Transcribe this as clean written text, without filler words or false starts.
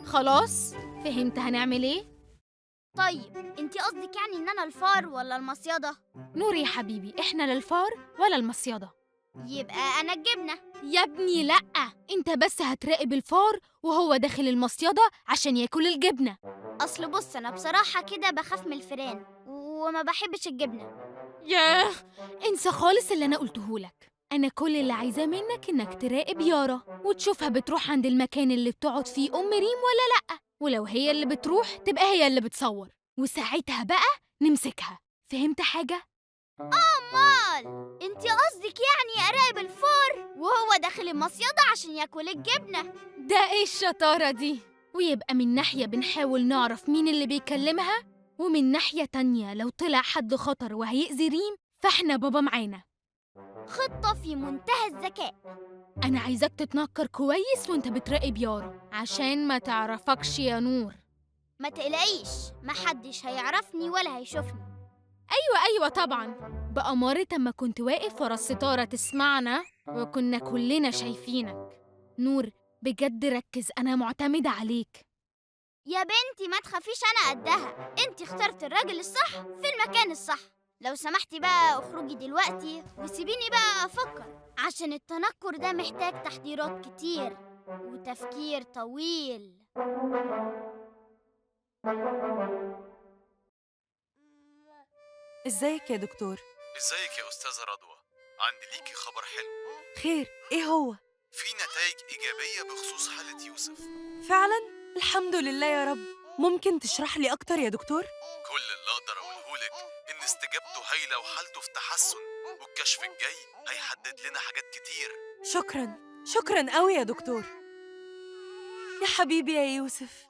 خلاص فهمت هنعمل ايه؟ طيب انتي قصدك يعني ان انا الفار ولا المصيدة؟ نور يا حبيبي، احنا لا الفار ولا المصيدة. يبقى انا الجبنة. يا ابني لأ، انت بس هتراقب الفار وهو داخل المصيدة عشان ياكل الجبنة. اصل بص، انا بصراحة كده بخاف من الفئران وما بحبش الجبنة. ياه، انسى خالص اللي انا قلتهولك. انا كل اللي عايزاه منك انك تراقب يارا وتشوفها بتروح عند المكان اللي بتقعد فيه ام ريم ولا لأ، ولو هي اللي بتروح تبقى هي اللي بتصور، وساعتها بقى نمسكها. فهمت حاجة؟ امال انتي قصدك يعني اراقب الفار وهو داخل المصيدة عشان ياكل الجبنة؟ ده ايه الشطارة دي؟ ويبقى من ناحية بنحاول نعرف مين اللي بيكلمها، ومن ناحية تانية لو طلع حد خطر وهيأذي ريم فاحنا بابا معانا. خطة في منتهى الذكاء. أنا عايزاك تتنكر كويس وانت بتراقب يارا عشان ما تعرفكش يا نور. ما تقلقيش، محدش هيعرفني ولا هيشوفني. أيوة طبعا، بأمارة أما كنت واقف ورا الستارة تسمعنا وكنا كلنا شايفينك. نور بجد ركز، أنا معتمدة عليك. يا بنتي ما تخافيش، انا قدها. انتي اخترت الراجل الصح في المكان الصح. لو سمحتي بقى اخرجي دلوقتي وسيبيني بقى افكر، عشان التنكر ده محتاج تحضيرات كتير وتفكير طويل. ازيك يا دكتور؟ ازيك يا أستاذة رضوى؟ عندي ليكي خبر حلو. خير، ايه هو؟ في نتائج إيجابية بخصوص حالة يوسف. فعلا؟ الحمد لله يا رب. ممكن تشرح لي اكتر يا دكتور؟ كل اللي أقدر أقولهولك إن استجابته هايلة وحالته في تحسن، والكشف الجاي هيحدد لنا حاجات كتير. شكرا، شكرا قوي يا دكتور. يا حبيبي يا يوسف.